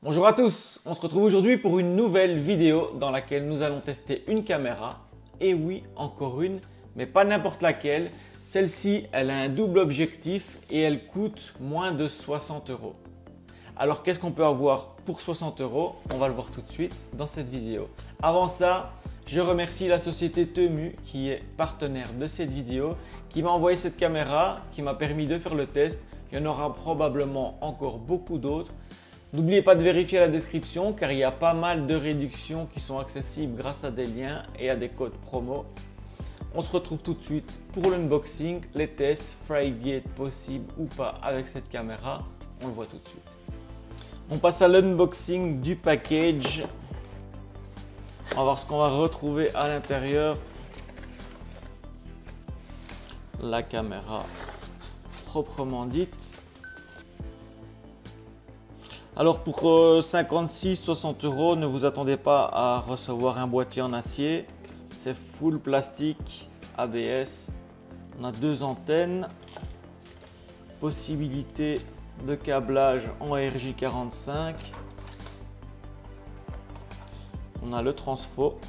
Bonjour à tous, on se retrouve aujourd'hui pour une nouvelle vidéo dans laquelle nous allons tester une caméra. Et oui, encore une, mais pas n'importe laquelle. Celle-ci, elle a un double objectif et elle coûte moins de 60 €. Alors qu'est-ce qu'on peut avoir pour 60 €? On va le voir tout de suite dans cette vidéo. Avant ça, je remercie la société Temu qui est partenaire de cette vidéo, qui m'a envoyé cette caméra, qui m'a permis de faire le test. Il y en aura probablement encore beaucoup d'autres. N'oubliez pas de vérifier la description car il y a pas mal de réductions qui sont accessibles grâce à des liens et à des codes promo. On se retrouve tout de suite pour l'unboxing, les tests, Frygate possible ou pas avec cette caméra. On le voit tout de suite. On passe à l'unboxing du package. On va voir ce qu'on va retrouver à l'intérieur. La caméra proprement dite. Alors pour 56-60 €, ne vous attendez pas à recevoir un boîtier en acier. C'est full plastique ABS. On a deux antennes. Possibilité de câblage en RJ45. On a le transfo.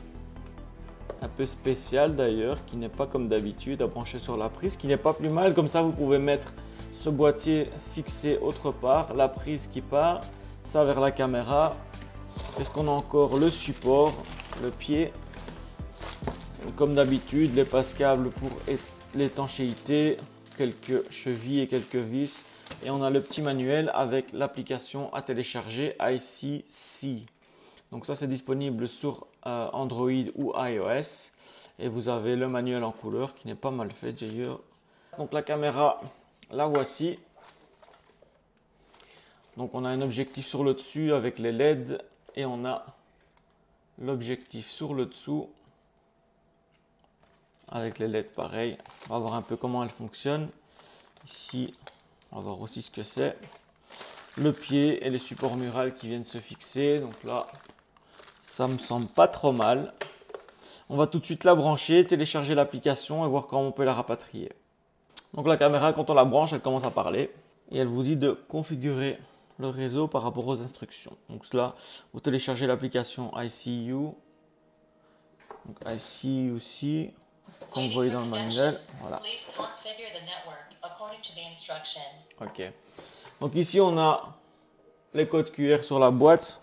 Un peu spécial d'ailleurs, qui n'est pas comme d'habitude à brancher sur la prise, qui n'est pas plus mal. Comme ça, vous pouvez mettre ce boîtier fixé autre part, la prise qui part, ça vers la caméra. Est-ce qu'on a encore le support, le pied, comme d'habitude, les passes-câbles pour l'étanchéité, quelques chevilles et quelques vis. Et on a le petit manuel avec l'application à télécharger ICC. Donc ça, c'est disponible sur Android ou iOS. Et vous avez le manuel en couleur qui n'est pas mal fait d'ailleurs. Donc la caméra, la voici. Donc on a un objectif sur le dessus avec les LED et on a l'objectif sur le dessous avec les LED pareil. On va voir un peu comment elle fonctionne. Ici, on va voir aussi ce que c'est. Le pied et les supports murales qui viennent se fixer. Donc là, ça me semble pas trop mal. On va tout de suite la brancher, télécharger l'application et voir comment on peut la rapatrier. Donc la caméra, quand on la branche, elle commence à parler et elle vous dit de configurer le réseau par rapport aux instructions. Donc cela, vous téléchargez l'application ICU. Donc ICU aussi, comme vous voyez dans le manuel. Voilà. Ok. Donc ici, on a les codes QR sur la boîte.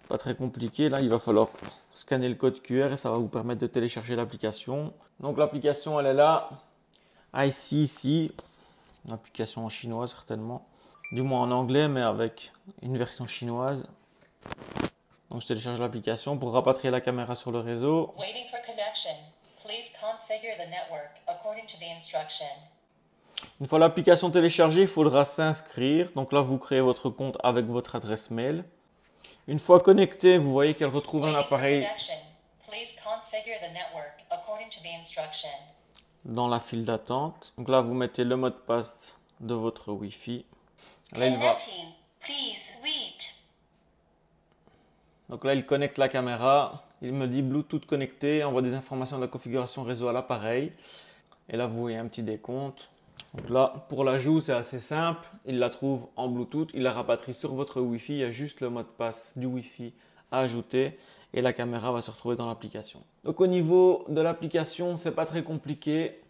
Pas très compliqué. Là, il va falloir scanner le code QR et ça va vous permettre de télécharger l'application. Donc l'application, elle est là. ICC, une application en chinois certainement. Du moins en anglais, mais avec une version chinoise. Donc je télécharge l'application pour rapatrier la caméra sur le réseau. Une fois l'application téléchargée, il faudra s'inscrire. Donc là, vous créez votre compte avec votre adresse mail. Une fois connecté, vous voyez qu'elle retrouve un appareil dans la file d'attente. Donc là, vous mettez le mot de passe de votre Wi-Fi. Là, il va. Donc là, il connecte la caméra. Il me dit Bluetooth connecté, envoie des informations de la configuration réseau à l'appareil. Et là, vous voyez un petit décompte. Donc là, pour l'ajout, c'est assez simple. Il la trouve en Bluetooth, il la rapatrie sur votre Wi-Fi. Il y a juste le mot de passe du Wi-Fi à ajouter et la caméra va se retrouver dans l'application. Donc au niveau de l'application, c'est pas très compliqué.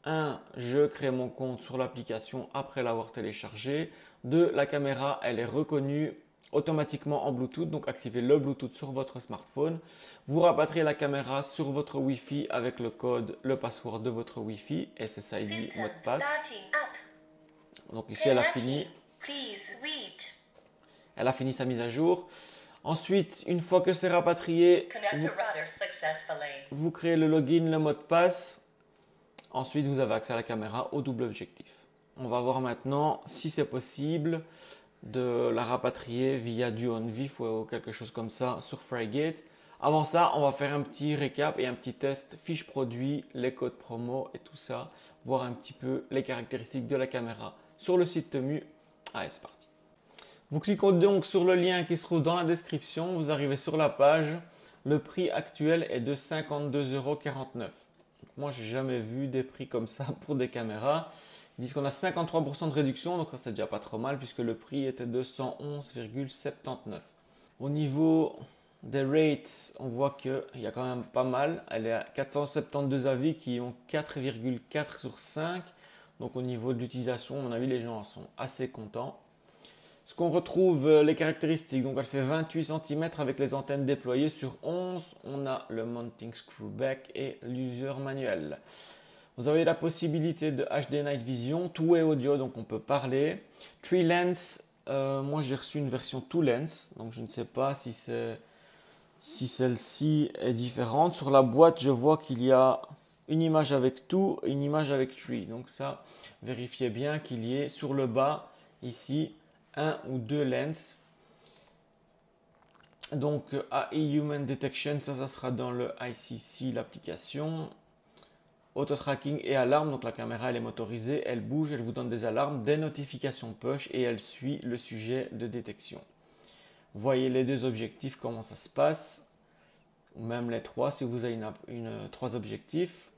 1. Je crée mon compte sur l'application après l'avoir téléchargé. 2. La caméra, elle est reconnue automatiquement en Bluetooth. Donc activez le Bluetooth sur votre smartphone. Vous rapatriez la caméra sur votre Wi-Fi avec le code, le password de votre Wi-Fi, SSID, mot de passe. Donc ici, elle a fini. Elle a fini sa mise à jour. Ensuite, une fois que c'est rapatrié, vous créez le login, le mot de passe. Ensuite, vous avez accès à la caméra au double objectif. On va voir maintenant si c'est possible de la rapatrier via du OnVIF ou quelque chose comme ça sur Frygate. Avant ça, on va faire un petit récap et un petit test fiche produit, les codes promo et tout ça, voir un petit peu les caractéristiques de la caméra sur le site Temu. Allez, c'est parti. Vous cliquez donc sur le lien qui se trouve dans la description, vous arrivez sur la page. Le prix actuel est de 52,49 €. Moi, j'ai jamais vu des prix comme ça pour des caméras. Ils disent qu'on a 53% de réduction, donc ça c'est déjà pas trop mal puisque le prix était de 111,79. Au niveau des rates, on voit qu'il y a quand même pas mal. Elle est à 472 avis qui ont 4,4 sur 5. Donc au niveau de l'utilisation, à mon avis, les gens en sont assez contents. Ce qu'on retrouve, les caractéristiques, donc elle fait 28 cm avec les antennes déployées sur 11. On a le mounting screw back et l'user manuel. Vous avez la possibilité de HD Night Vision, two-way audio, donc on peut parler. Three lens, moi j'ai reçu une version two lens, donc je ne sais pas si celle-ci est différente. Sur la boîte, je vois qu'il y a une image avec two et une image avec three. Donc ça, vérifiez bien qu'il y ait sur le bas, ici, un ou deux lens. Donc AI Human Detection, ça sera dans le ICC, l'application. Auto tracking et alarme, donc la caméra elle est motorisée, elle bouge, elle vous donne des alarmes, des notifications push et elle suit le sujet de détection. Voyez les deux objectifs, comment ça se passe, ou même les trois si vous avez trois objectifs.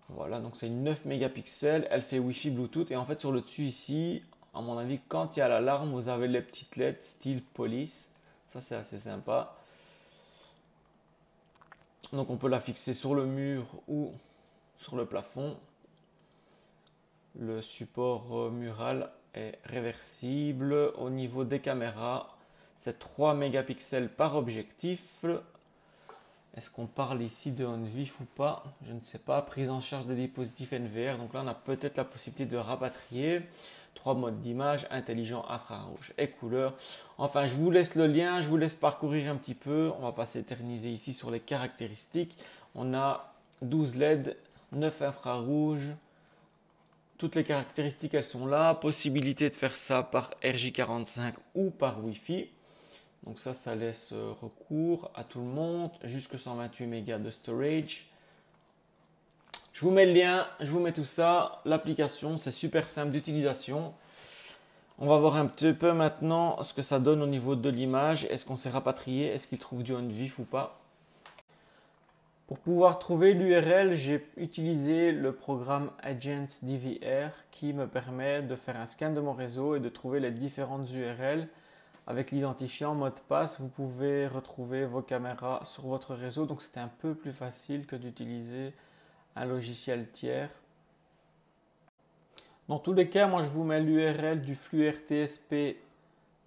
Voilà, donc c'est une 9 mégapixels, elle fait Wi-Fi, Bluetooth et en fait sur le dessus ici, à mon avis, quand il y a l'alarme, vous avez les petites LED style police. Ça, c'est assez sympa. Donc, on peut la fixer sur le mur ou sur le plafond. Le support mural est réversible. Au niveau des caméras, c'est 3 mégapixels par objectif. Est-ce qu'on parle ici de on-vif ou pas? Je ne sais pas. Prise en charge des dispositifs NVR. Donc là, on a peut-être la possibilité de rapatrier. 3 modes d'image, intelligent, infrarouge et couleur. Enfin, je vous laisse le lien, je vous laisse parcourir un petit peu. On ne va pas s'éterniser ici sur les caractéristiques. On a 12 LED, 9 infrarouges. Toutes les caractéristiques, elles sont là. Possibilité de faire ça par RJ45 ou par Wi-Fi. Donc ça laisse recours à tout le monde. Jusque 128 mégas de storage. Je vous mets le lien, je vous mets tout ça. L'application, c'est super simple d'utilisation. On va voir un petit peu maintenant ce que ça donne au niveau de l'image. Est-ce qu'on s'est rapatrié? Est-ce qu'il trouve du on-vif ou pas? Pour pouvoir trouver l'URL, j'ai utilisé le programme Agent DVR qui me permet de faire un scan de mon réseau et de trouver les différentes URL. Avec l'identifiant mot de passe, vous pouvez retrouver vos caméras sur votre réseau. Donc c'est un peu plus facile que d'utiliser un logiciel tiers. Dans tous les cas, moi je vous mets l'URL du flux RTSP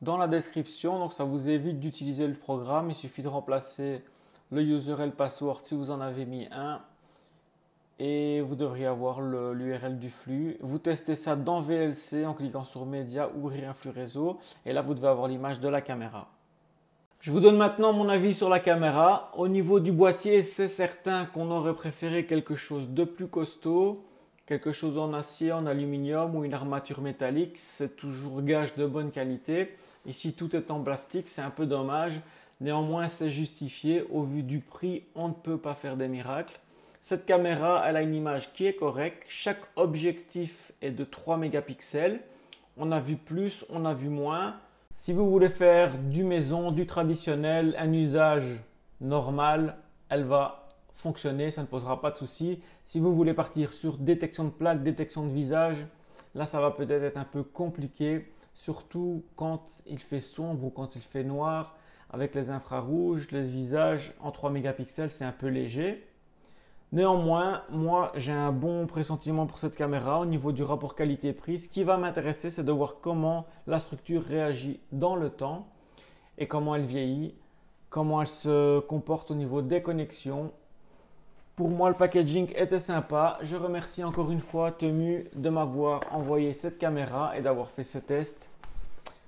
dans la description, donc ça vous évite d'utiliser le programme. Il suffit de remplacer le user et le password si vous en avez mis un et vous devriez avoir l'URL du flux. Vous testez ça dans VLC en cliquant sur Média, ouvrir un flux réseau et là vous devez avoir l'image de la caméra. Je vous donne maintenant mon avis sur la caméra. Au niveau du boîtier, c'est certain qu'on aurait préféré quelque chose de plus costaud, quelque chose en acier, en aluminium ou une armature métallique. C'est toujours gage de bonne qualité. Ici, tout est en plastique, c'est un peu dommage. Néanmoins, c'est justifié. Au vu du prix, on ne peut pas faire des miracles. Cette caméra, elle a une image qui est correcte. Chaque objectif est de 3 mégapixels. On a vu plus, on a vu moins. Si vous voulez faire du maison, du traditionnel, un usage normal, elle va fonctionner, ça ne posera pas de souci. Si vous voulez partir sur détection de plaque, détection de visage, là ça va peut-être être un peu compliqué, surtout quand il fait sombre ou quand il fait noir. Avec les infrarouges, les visages en 3 mégapixels, c'est un peu léger. Néanmoins, moi j'ai un bon pressentiment pour cette caméra au niveau du rapport qualité-prix. Ce qui va m'intéresser, c'est de voir comment la structure réagit dans le temps et comment elle vieillit, comment elle se comporte au niveau des connexions. Pour moi, le packaging était sympa. Je remercie encore une fois Temu de m'avoir envoyé cette caméra et d'avoir fait ce test.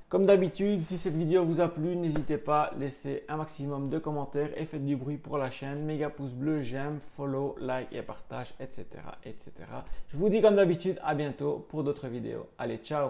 Comme d'habitude, si cette vidéo vous a plu, n'hésitez pas à laisser un maximum de commentaires et faites du bruit pour la chaîne. Méga pouce bleu, j'aime, follow, like et partage, etc., etc. Je vous dis comme d'habitude, à bientôt pour d'autres vidéos. Allez, ciao!